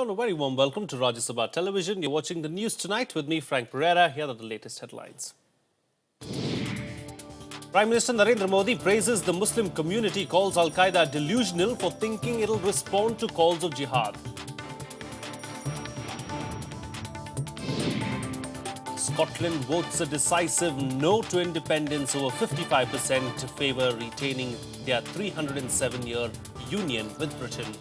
Hello and a very warm welcome to Rajya Sabha Television. You're watching the news tonight with me, Frank Pereira. Here are the latest headlines. Prime Minister Narendra Modi praises the Muslim community, calls Al-Qaeda delusional for thinking it'll respond to calls of jihad. Scotland votes a decisive no to independence. Over 55% favour retaining their 307-year union with Britain.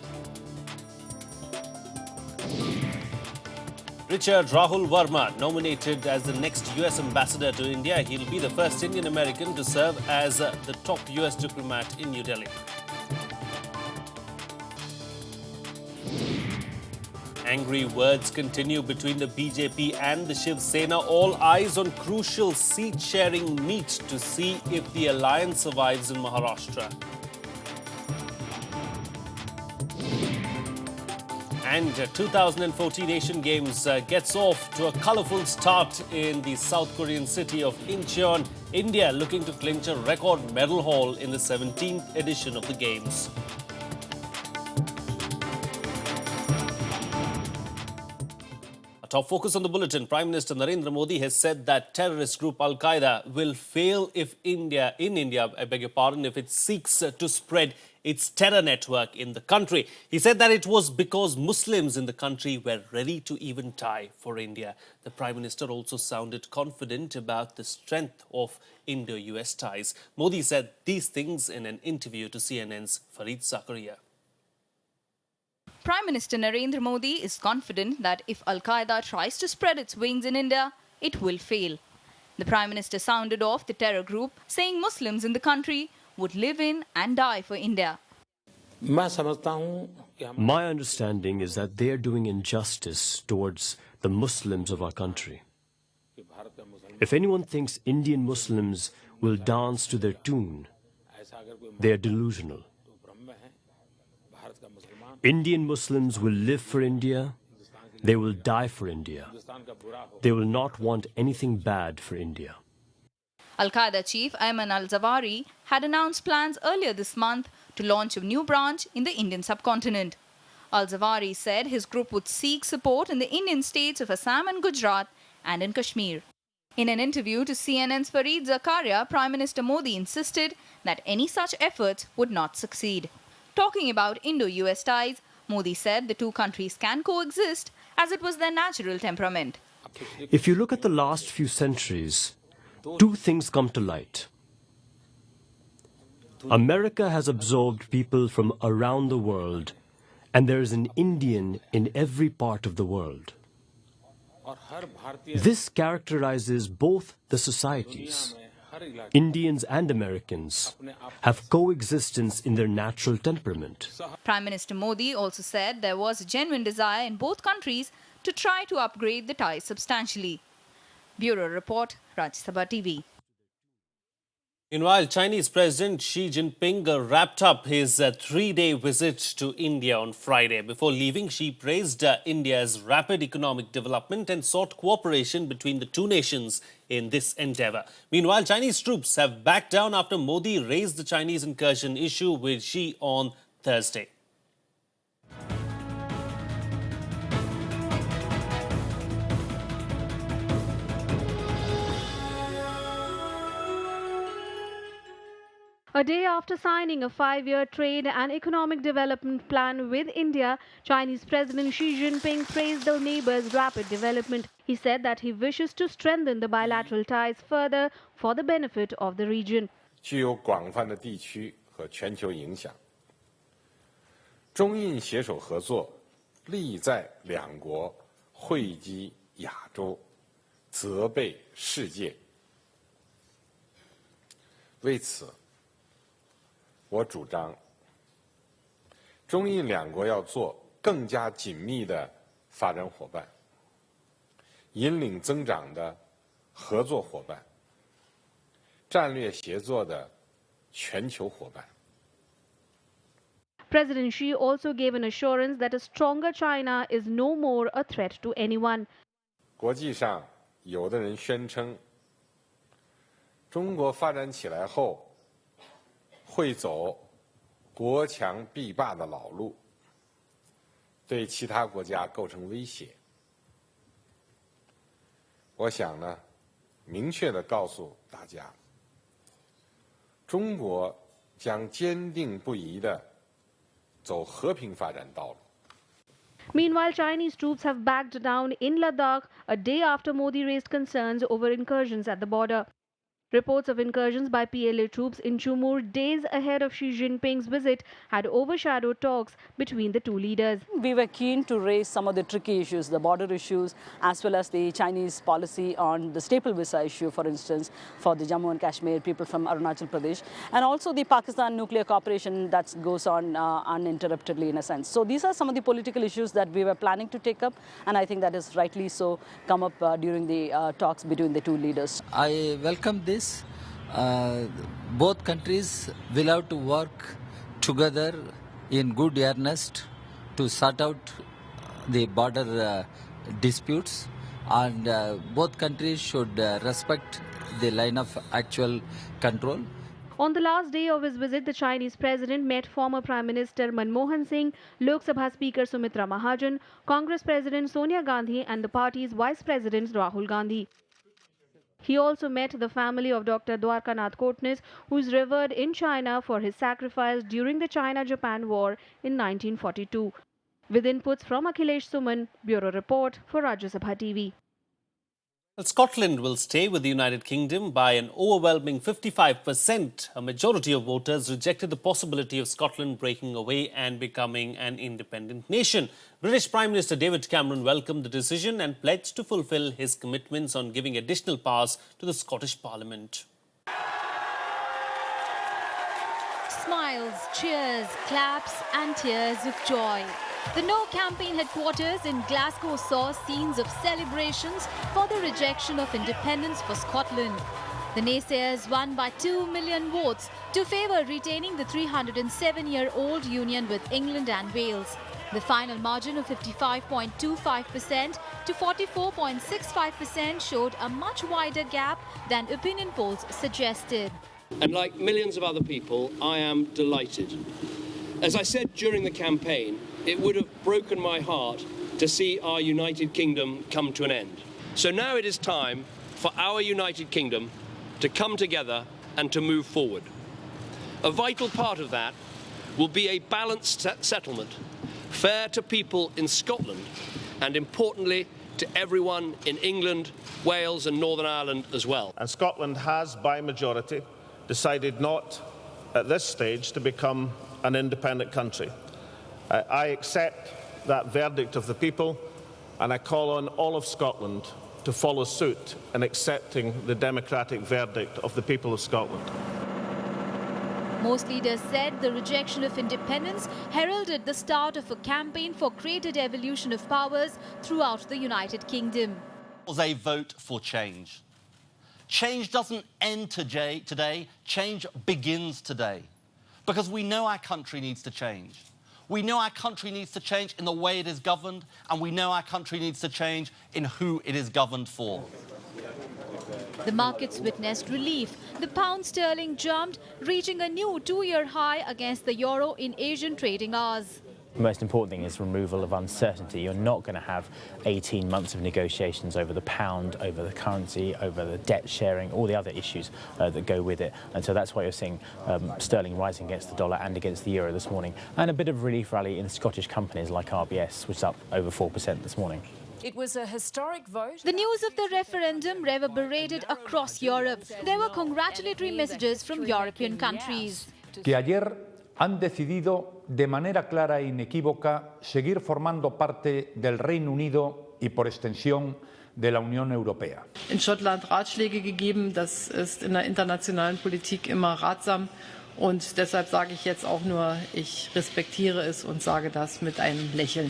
Richard Rahul Verma nominated as the next US ambassador to India. He'll be the first Indian American to serve as the top US diplomat in New Delhi. Angry words continue between the BJP and the Shiv Sena. All eyes on crucial seat-sharing meet to see if the alliance survives in Maharashtra. And 2014 Asian Games gets off to a colourful start in the South Korean city of Incheon. India looking to clinch a record medal haul in the 17th edition of the Games. A top focus on the bulletin. Prime Minister Narendra Modi has said that terrorist group Al-Qaeda will fail if India, if it seeks to spread its terror network in the country. He said that it was because Muslims in the country were ready to even die for India. The Prime Minister also sounded confident about the strength of Indo-US ties. Modi said these things in an interview to CNN's Fareed Zakaria. Prime Minister Narendra Modi is confident that if Al-Qaeda tries to spread its wings in India, it will fail. The Prime Minister sounded off the terror group, saying Muslims in the country would live in and die for India. My understanding is that they are doing injustice towards the Muslims of our country. If anyone thinks Indian Muslims will dance to their tune, they are delusional. Indian Muslims will live for India, they will die for India. They will not want anything bad for India. Al-Qaeda chief Ayman al-Zawahiri had announced plans earlier this month to launch a new branch in the Indian subcontinent. Al-Zawahiri said his group would seek support in the Indian states of Assam and Gujarat and in Kashmir. In an interview to CNN's Fareed Zakaria, Prime Minister Modi insisted that any such efforts would not succeed. Talking about Indo-US ties, Modi said the two countries can coexist as it was their natural temperament. If you look at the last few centuries, two things come to light. America has absorbed people from around the world, and there is an Indian in every part of the world. This characterizes both the societies. Indians and Americans have coexistence in their natural temperament. Prime Minister Modi also said there was a genuine desire in both countries to try to upgrade the ties substantially. Bureau Report, Rajya Sabha TV. Meanwhile, Chinese President Xi Jinping wrapped up his three-day visit to India on Friday. Before leaving, Xi praised India's rapid economic development and sought cooperation between the two nations in this endeavour. Meanwhile, Chinese troops have backed down after Modi raised the Chinese incursion issue with Xi on Thursday. A day after signing a 5-year trade and economic development plan with India, Chinese President Xi Jinping praised the neighbor's rapid development. He said that he wishes to strengthen the bilateral ties further for the benefit of the region. 具有广泛的地区和全球影响。中印携手合作，力在两国惠及亚洲，责备世界。为此，我主张，中印两国要做更加紧密的发展伙伴，引领增长的合作伙伴，战略协作的全球伙伴。President Xi also gave an assurance that a stronger China is no more a threat to anyone. 国际上，有的人宣称，中国发展起来后会走国强必霸的老路，对其他国家构成威胁。我想呢，明确地告诉大家，中国将坚定不移地走和平发展道路。 Meanwhile, Chinese troops have backed down in Ladakh a day after Modi raised concerns over incursions at the border. Reports of incursions by PLA troops in Chumur days ahead of Xi Jinping's visit had overshadowed talks between the two leaders. We were keen to raise some of the tricky issues, the border issues, as well as the Chinese policy on the staple visa issue, for instance, for the Jammu and Kashmir people from Arunachal Pradesh, and also the Pakistan nuclear cooperation that goes on uninterruptedly in a sense. So these are some of the political issues that we were planning to take up, and I think that is rightly so come up during the talks between the two leaders. I welcome this. Both countries will have to work together in good earnest to sort out the border disputes, and both countries should respect the line of actual control. On the last day of his visit, the Chinese president met former Prime Minister Manmohan Singh, Lok Sabha Speaker Sumitra Mahajan, Congress President Sonia Gandhi and the party's Vice President Rahul Gandhi. He also met the family of Dr. Dwarkanath Kotnis, who is revered in China for his sacrifice during the China-Japan War in 1942. With inputs from Akhilesh Suman, Bureau Report for Rajya Sabha TV. Well, Scotland will stay with the United Kingdom by an overwhelming 55%. A majority of voters rejected the possibility of Scotland breaking away and becoming an independent nation. British Prime Minister David Cameron welcomed the decision and pledged to fulfil his commitments on giving additional powers to the Scottish Parliament. Smiles, cheers, claps and tears of joy. The No campaign headquarters in Glasgow saw scenes of celebrations for the rejection of independence for Scotland. The naysayers won by 2 million votes to favour retaining the 307-year-old union with England and Wales. The final margin of 55.25% to 44.65% showed a much wider gap than opinion polls suggested. And like millions of other people, I am delighted. As I said during the campaign, it would have broken my heart to see our United Kingdom come to an end. So now it is time for our United Kingdom to come together and to move forward. A vital part of that will be a balanced settlement, fair to people in Scotland and, importantly, to everyone in England, Wales and Northern Ireland as well. And Scotland has, by majority, decided not at this stage to become an independent country. I accept that verdict of the people, and I call on all of Scotland to follow suit in accepting the democratic verdict of the people of Scotland. Most leaders said the rejection of independence heralded the start of a campaign for greater devolution of powers throughout the United Kingdom. It was a vote for change. Change doesn't end today, change begins today. Because we know our country needs to change. We know our country needs to change in the way it is governed, and we know our country needs to change in who it is governed for. The markets witnessed relief. The pound sterling jumped, reaching a new two-year high against the euro in Asian trading hours. The most important thing is removal of uncertainty. You're not going to have 18 months of negotiations over the pound, over the currency, over the debt sharing, all the other issues that go with it. And so that's why you're seeing sterling rising against the dollar and against the euro this morning. And a bit of relief rally in Scottish companies like RBS, which is up over 4% this morning. It was a historic vote. The news of the referendum reverberated across Europe. There were congratulatory messages from European countries. Que ayer han decidido de manera clara e inequívoca seguir formando parte del Reino Unido y por extensión de la Unión Europea. In Schottland Ratschläge gegeben, das ist in der internationalen Politik immer ratsam und deshalb sage ich jetzt auch nur, ich respektiere es und sage das mit einem Lächeln.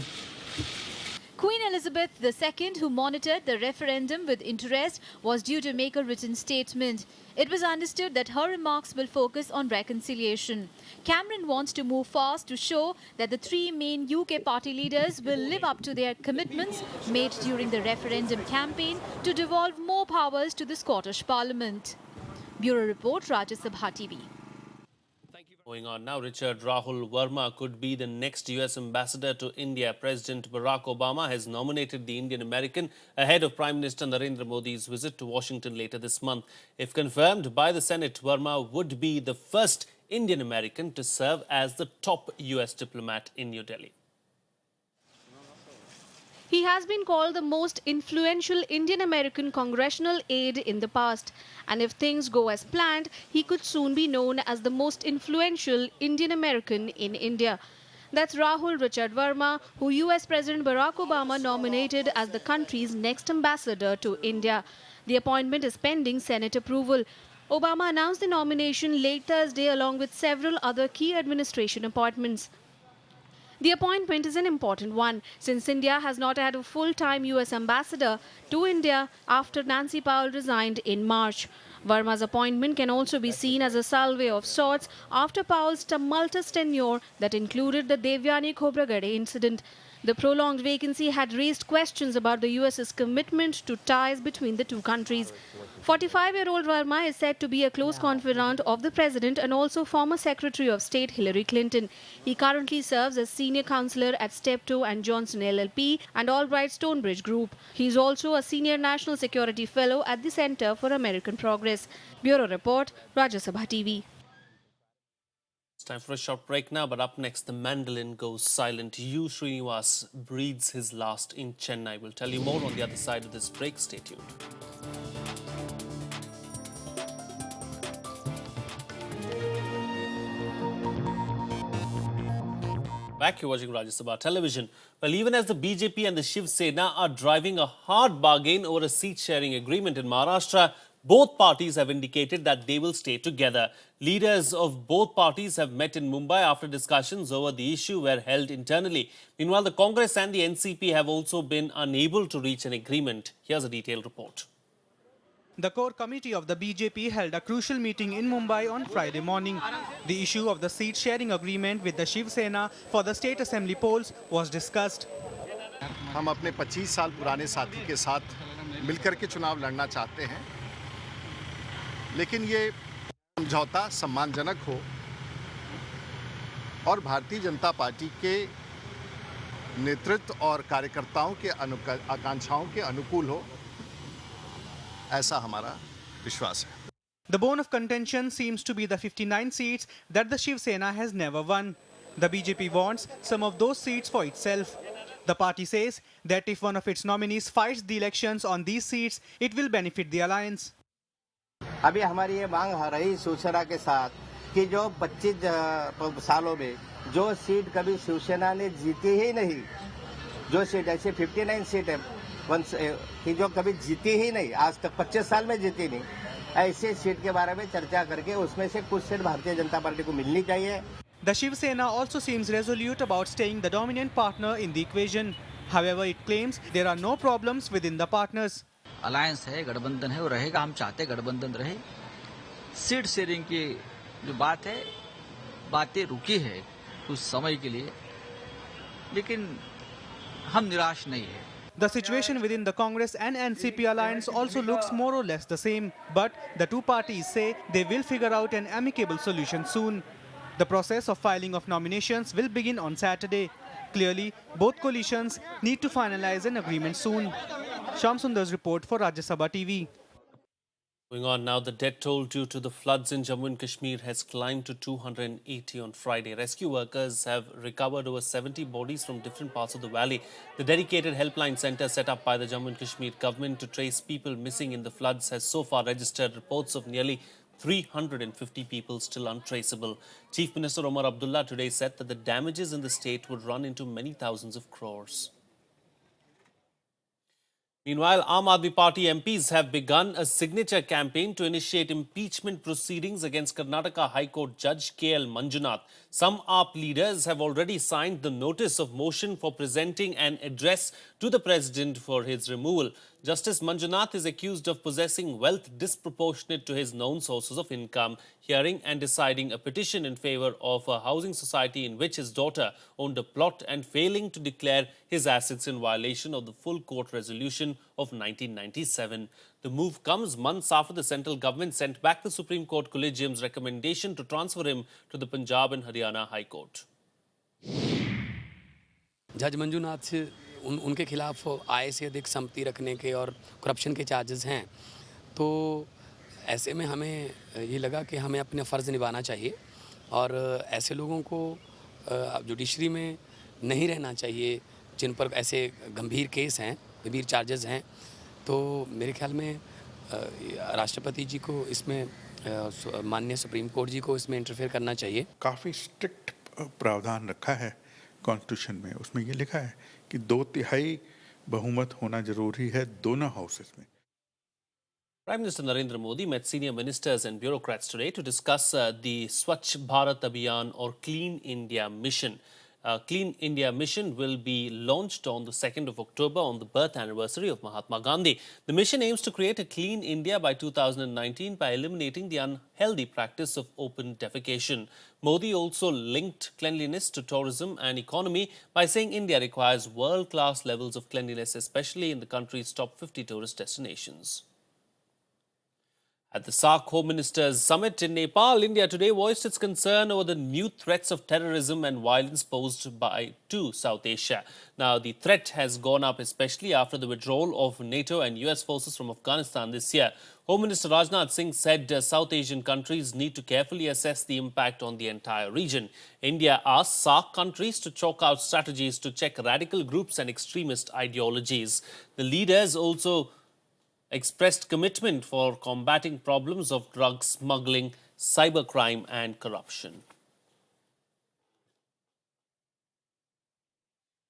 Queen Elizabeth II, who monitored the referendum with interest, was due to make a written statement. It was understood that her remarks will focus on reconciliation. Cameron wants to move fast to show that the three main UK party leaders will live up to their commitments made during the referendum campaign to devolve more powers to the Scottish Parliament. Bureau Report, Rajya Sabha TV. Going on now, Richard Rahul Verma could be the next US ambassador to India. President Barack Obama has nominated the Indian American ahead of Prime Minister Narendra Modi's visit to Washington later this month. If confirmed by the Senate, Verma would be the first Indian American to serve as the top US diplomat in New Delhi. He has been called the most influential Indian American congressional aide in the past. And if things go as planned, he could soon be known as the most influential Indian American in India. That's Rahul Richard Verma, who US President Barack Obama nominated as the country's next ambassador to India. The appointment is pending Senate approval. Obama announced the nomination late Thursday along with several other key administration appointments. The appointment is an important one since India has not had a full-time US ambassador to India after Nancy Powell resigned in March. Verma's appointment can also be seen as a salve of sorts after Powell's tumultuous tenure that included the Devyani Khobragade incident. The prolonged vacancy had raised questions about the US's commitment to ties between the two countries. 45-year-old Verma is said to be a close confidant of the president and also former Secretary of State Hillary Clinton. He currently serves as senior counselor at Steptoe and Johnson LLP and Albright Stonebridge Group. He is also a senior national security fellow at the Center for American Progress. Bureau Report, Rajya Sabha TV. It's time for a short break now, but up next, the mandolin goes silent. U. Srinivas breathes his last in Chennai. We'll tell you more on the other side of this break. Stay tuned. Back, you're watching Rajya Sabha television. Well, even as the BJP and the Shiv Sena are driving a hard bargain over a seat-sharing agreement in Maharashtra, both parties have indicated that they will stay together. Leaders of both parties have met in Mumbai after discussions over the issue were held internally. Meanwhile, the Congress and the NCP have also been unable to reach an agreement. Here's a detailed report. The core committee of the BJP held a crucial meeting in Mumbai on Friday morning. The issue of the seat-sharing agreement with the Shiv Sena for the state assembly polls was discussed. हम अपने 25 साल पुराने साथी के साथ मिलकर के चुनाव लड़ना चाहते हैं, लेकिन ये समझौता सम्मानजनक हो और भारतीय जनता पार्टी के नेतृत्व और कार्यकर्ताओं के आकांक्षाओं के अनुकूल हो, ऐसा हमारा विश्वास है. The bone of contention seems to be the 59 seats that the Shiv Sena has never won. The BJP wants some of those seats for itself. The party says that if one of its nominees fights the elections on these seats, it will benefit the alliance. अभी हमारी ये मांग रही शिवसेना के साथ कि जो 25 सालों में जो सीट कभी शिवसेना ने जीती ही नहीं, जो सीट ऐसे 59 सीट है कि जो कभी जीती ही नहीं, आज तक 25 साल में जीती नहीं, ऐसे सीट के बारे में चर्चा करके उसमें से कुछ सीट भारतीय जनता पार्टी को मिलनी चाहिए. The Shiv Sena also seems resolute about staying the dominant partner in the equation. However, it claims there are no problems within the partners. Alliance है, गठबंधन है, वो रहेगा. हम चाहते गठबंधन रहे. सीट शेयरिंग की जो बात है, बातें रुकी है कुछ समय के लिए, लेकिन हम निराश नहीं है. The situation within the Congress and NCP alliance also looks more or less the same, but the two parties say they will figure out an amicable solution soon. The process of filing of nominations will begin on Saturday. Clearly, both coalitions need to finalize an agreement soon. Shyam Sundar's report for Rajya Sabha TV. Going on now, the death toll due to the floods in Jammu and Kashmir has climbed to 280 on Friday. Rescue workers have recovered over 70 bodies from different parts of the valley. The dedicated helpline centre set up by the Jammu and Kashmir government to trace people missing in the floods has so far registered reports of nearly 350 people still untraceable. Chief Minister Omar Abdullah today said that the damages in the state would run into many thousands of crores. Meanwhile, Aam Aadmi Party MPs have begun a signature campaign to initiate impeachment proceedings against Karnataka High Court Judge K.L. Manjunath. Some AAP leaders have already signed the notice of motion for presenting an address to the President for his removal. Justice Manjunath is accused of possessing wealth disproportionate to his known sources of income, hearing and deciding a petition in favor of a housing society in which his daughter owned a plot and failing to declare his assets in violation of the full court resolution of 1997. The move comes months after the central government sent back the Supreme Court Collegium's recommendation to transfer him to the Punjab and Haryana High Court. जज मंजूनाथ से उनके खिलाफ आय से अधिक संपत्ति रखने के और करप्शन के चार्जेस हैं, तो ऐसे में हमें ये लगा कि हमें अपना फ़र्ज़ निभाना चाहिए और ऐसे लोगों को जुडिशरी में नहीं रहना चाहिए जिन पर ऐसे गंभीर केस हैं, गंभीर चार्जेस हैं। तो मेरे ख्याल में राष्ट्रपति जी को इसमें माननीय सुप्रीम कोर्ट जी को इसमें इंटरफेयर करना चाहिए। काफ़ी स्ट्रिक्ट प्रावधान रखा है कॉन्स्टिट्यूशन में, उसमें ये लिखा है कि 2/3 बहुमत होना जरूरी है दोनों हाउसेस में। Prime Minister Narendra Modi met senior ministers and bureaucrats today to discuss the Swachh Bharat Abhiyan or Clean India mission. Clean India mission will be launched on the 2nd of October on the birth anniversary of Mahatma Gandhi. The mission aims to create a clean India by 2019 by eliminating the unhealthy practice of open defecation. Modi also linked cleanliness to tourism and economy by saying India requires world-class levels of cleanliness, especially in the country's top 50 tourist destinations. At the SAARC Home Ministers Summit in Nepal, India today voiced its concern over the new threats of terrorism and violence posed to South Asia. Now, the threat has gone up especially after the withdrawal of NATO and US forces from Afghanistan this year. Home Minister Rajnath Singh said South Asian countries need to carefully assess the impact on the entire region. India asked SAARC countries to chalk out strategies to check radical groups and extremist ideologies. The leaders also expressed commitment for combating problems of drug smuggling, cybercrime and corruption.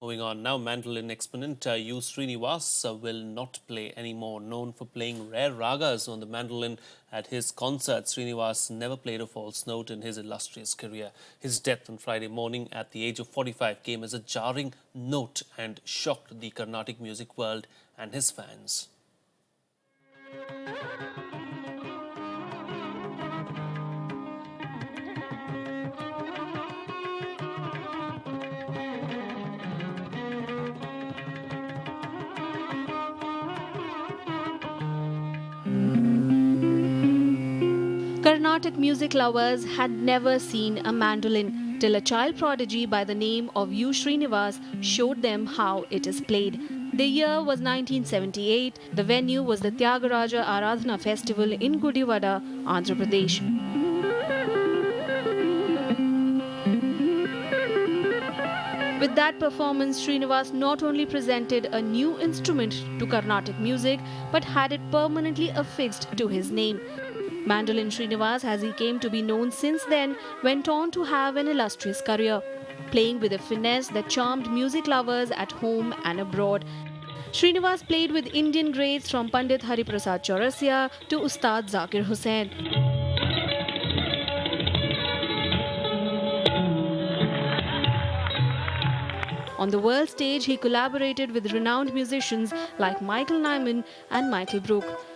Moving on now, mandolin exponent U. Srinivas will not play anymore. Known for playing rare ragas on the mandolin at his concerts, Srinivas never played a false note in his illustrious career. His death on Friday morning at the age of 45 came as a jarring note and shocked the Carnatic music world and his fans. Carnatic music lovers had never seen a mandolin till a child prodigy by the name of U. Srinivas showed them how it is played. The year was 1978. The venue was the Tyagaraja Aradhana Festival in Gudivada, Andhra Pradesh. With that performance, Srinivas not only presented a new instrument to Carnatic music, but had it permanently affixed to his name. Mandolin Srinivas, as he came to be known since then, went on to have an illustrious career, playing with a finesse that charmed music lovers at home and abroad. Srinivas played with Indian greats from Pandit Hariprasad Chaurasia to Ustad Zakir Hussain. On the world stage, he collaborated with renowned musicians like Michael Nyman and Michael Brook.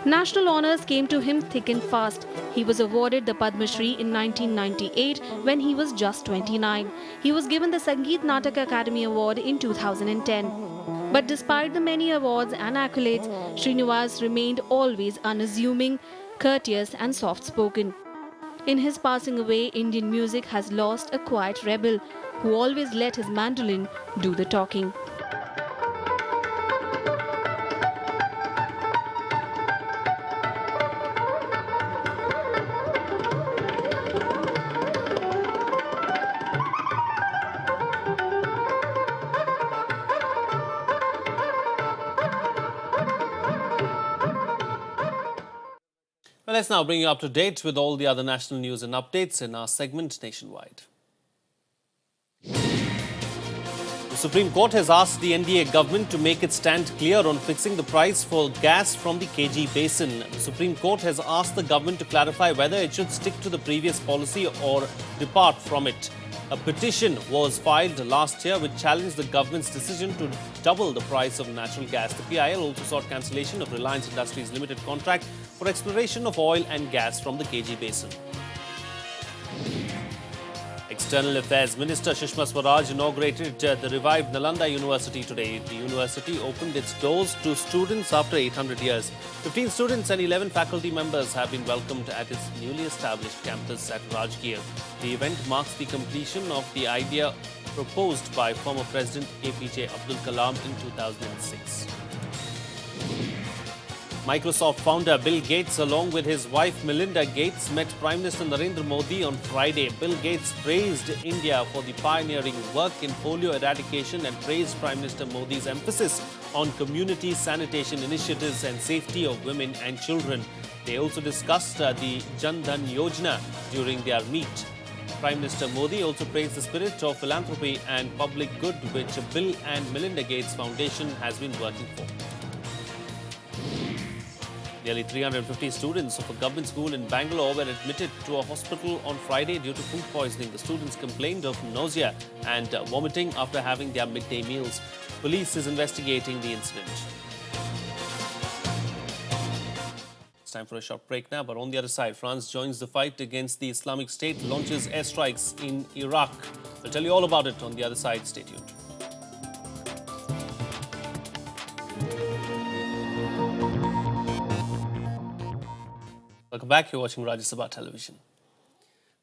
National honours came to him thick and fast. He was awarded the Padma Shri in 1998 when he was just 29. He was given the Sangeet Natak Academy Award in 2010. But despite the many awards and accolades, Srinivas remained always unassuming, courteous and soft-spoken. In his passing away, Indian music has lost a quiet rebel who always let his mandolin do the talking. Well, let's now bring you up to date with all the other national news and updates in our segment Nationwide. The Supreme Court has asked the NDA government to make its stand clear on fixing the price for gas from the KG basin. The Supreme Court has asked the government to clarify whether it should stick to the previous policy or depart from it. A petition was filed last year which challenged the government's decision to double the price of natural gas. The PIL also sought cancellation of Reliance Industries Limited contract for exploration of oil and gas from the KG basin. External Affairs Minister Sushma Swaraj inaugurated the revived Nalanda University today. The university opened its doors to students after 800 years. 15 students and 11 faculty members have been welcomed at its newly established campus at Rajya. The event marks the completion of the idea proposed by former President APJ Abdul Kalam in 2006. Microsoft founder Bill Gates, along with his wife Melinda Gates, met Prime Minister Narendra Modi on Friday. Bill Gates praised India for the pioneering work in polio eradication and praised Prime Minister Modi's emphasis on community sanitation initiatives and safety of women and children. They also discussed the Jan Dhan Yojana during their meet. Prime Minister Modi also praised the spirit of philanthropy and public good which Bill and Melinda Gates Foundation has been working for. Nearly 350 students of a government school in Bangalore were admitted to a hospital on Friday due to food poisoning. The students complained of nausea and vomiting after having their midday meals. Police is investigating the incident. It's time for a short break now, but on the other side, France joins the fight against the Islamic State, launches airstrikes in Iraq. We'll tell you all about it on the other side. Stay tuned. Welcome back. You're watching Rajya Sabha television.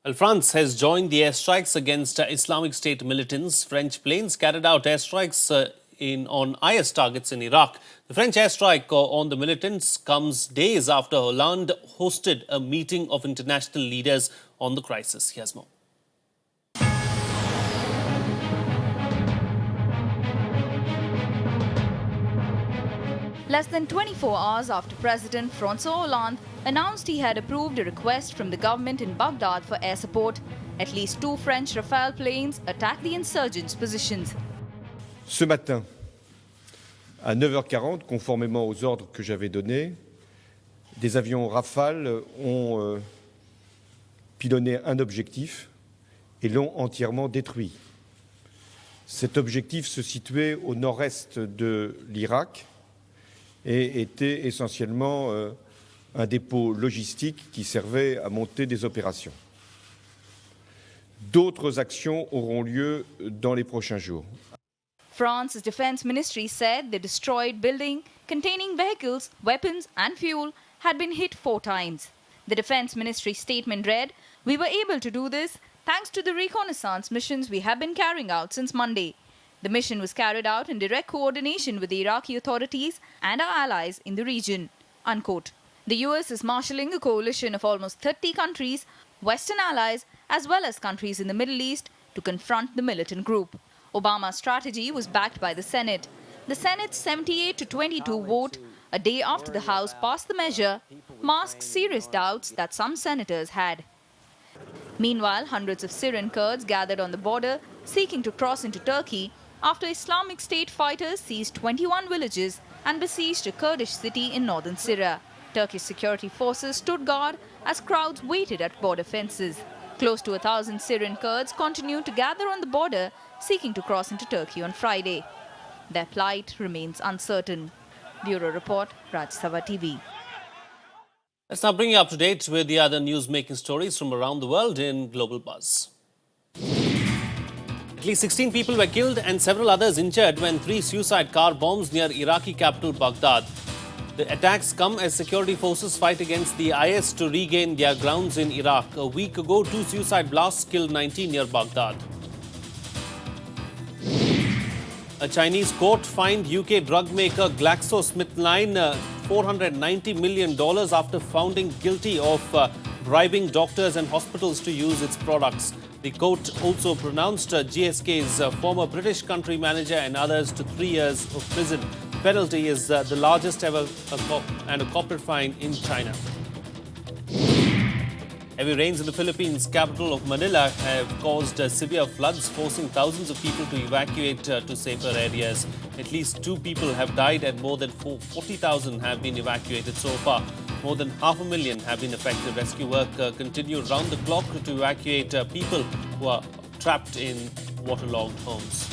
Well, France has joined the airstrikes against Islamic State militants. French planes carried out airstrikes on IS targets in Iraq. The French airstrike on the militants comes days after Hollande hosted a meeting of international leaders on the crisis. Here's more. Less than 24 hours after President François Hollande announced he had approved a request from the government in Baghdad for air support, at least 2 French Rafale planes attacked the insurgents' positions. Ce matin, à 9h40, conformément aux ordres que j'avais donnés, des avions Rafale ont pilonné un objectif et l'ont entièrement détruit. Cet objectif se situait au nord-est de l'Irak et était essentiellement un dépôt logistique qui servait à monter des opérations. D'autres actions auront lieu dans les prochains jours. France's defense ministry said the destroyed building containing vehicles, weapons and fuel had been hit 4 times. The defense ministry statement read, "We were able to do this thanks to the reconnaissance missions we have been carrying out since Monday. The mission was carried out in direct coordination with the Iraqi authorities and our allies in the region." Unquote. The US is marshalling a coalition of almost 30 countries, Western allies, as well as countries in the Middle East to confront the militant group. Obama's strategy was backed by the Senate. The Senate's 78-22 vote, a day after the House passed the measure, masks serious doubts that some senators had. Meanwhile, hundreds of Syrian Kurds gathered on the border, seeking to cross into Turkey after Islamic State fighters seized 21 villages and besieged a Kurdish city in northern Syria. Turkish security forces stood guard as crowds waited at border fences. Close to 1,000 Syrian Kurds continued to gather on the border, seeking to cross into Turkey on Friday. Their plight remains uncertain. Bureau Report, Rajya Sabha TV. Let's now bring you up to date with the other news-making stories from around the world in Global Buzz. At least 16 people were killed and several others injured when 3 suicide car bombs near Iraqi capital Baghdad. The attacks come as security forces fight against the IS to regain their grounds in Iraq. A week ago, 2 suicide blasts killed 19 near Baghdad. A Chinese court fined UK drug maker GlaxoSmithKline $490 million after found guilty of bribing doctors and hospitals to use its products. The court also pronounced GSK's former British country manager and others to 3 years of prison. The penalty is the largest ever and a corporate fine in China. Heavy rains in the Philippines' capital of Manila have caused severe floods, forcing thousands of people to evacuate to safer areas. At least 2 people have died and more than 40,000 have been evacuated so far. More than 500,000 have been affected. Rescue work continued round the clock to evacuate people who are trapped in waterlogged homes.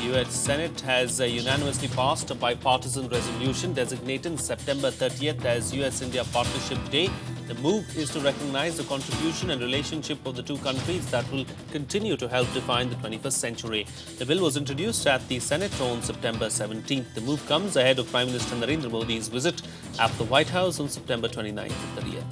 The US Senate has unanimously passed a bipartisan resolution designating September 30th as US-India Partnership Day. The move is to recognize the contribution and relationship of the two countries that will continue to help define the 21st century. The bill was introduced at the Senate on September 17th. The move comes ahead of Prime Minister Narendra Modi's visit at the White House on September 29th and 30th.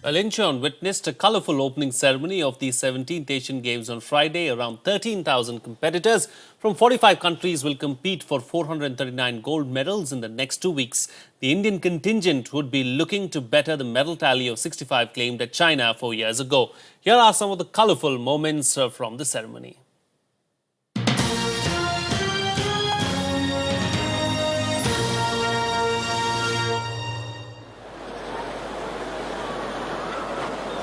Well, Incheon witnessed a colourful opening ceremony of the 17th Asian Games on Friday. Around 13,000 competitors from 45 countries will compete for 439 gold medals in the next 2 weeks. The Indian contingent would be looking to better the medal tally of 65 claimed at China 4 years ago. Here are some of the colourful moments from the ceremony.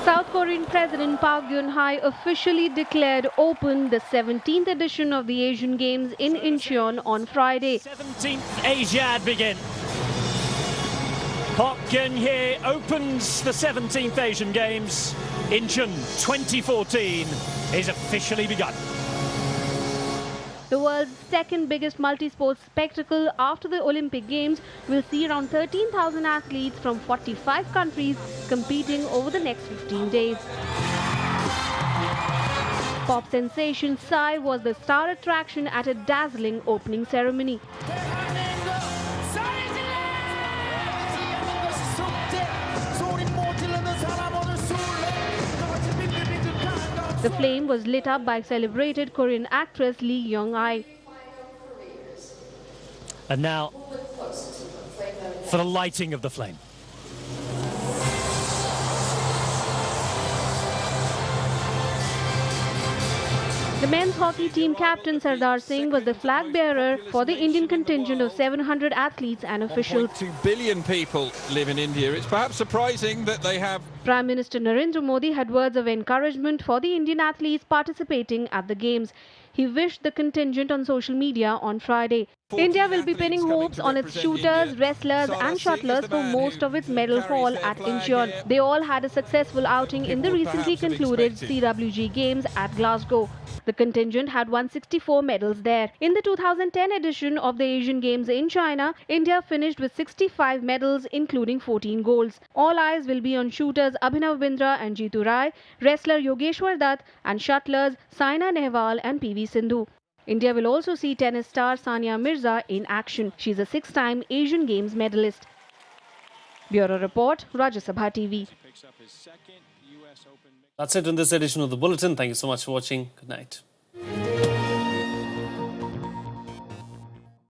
South Korean President Park Geun-hye officially declared open the 17th edition of the Asian Games in Incheon on Friday. 17th Asiad begin. Park Geun-hye opens the 17th Asian Games. Incheon 2014 is officially begun. The world's second biggest multi-sport spectacle after the Olympic Games will see around 13,000 athletes from 45 countries competing over the next 15 days. Pop sensation Psy was the star attraction at a dazzling opening ceremony. The flame was lit up by celebrated Korean actress Lee Young-ai. And now for the lighting of the flame. The men's hockey team captain Sardar Singh was the flag bearer for the Indian contingent of 700 athletes and officials. 1.2 billion people live in India. It's perhaps surprising that they have... Prime Minister Narendra Modi had words of encouragement for the Indian athletes participating at the Games. He wished the contingent on social media on Friday. India will be pinning hopes on its shooters, wrestlers and shuttlers for most of its medal haul at Incheon. They all had a successful outing in the recently concluded CWG Games at Glasgow. The contingent had won 64 medals there. In the 2010 edition of the Asian Games in China, India finished with 65 medals, including 14 golds. All eyes will be on shooters Abhinav Bindra and Jeetu Rai, wrestler Yogeshwar Dutt and shuttlers Saina Nehwal and PV Sindhu. India will also see tennis star Sania Mirza in action. She is a 6-time Asian Games medalist. Bureau Report, Rajya Sabha TV. That's it in this edition of the Bulletin. Thank you so much for watching. Good night.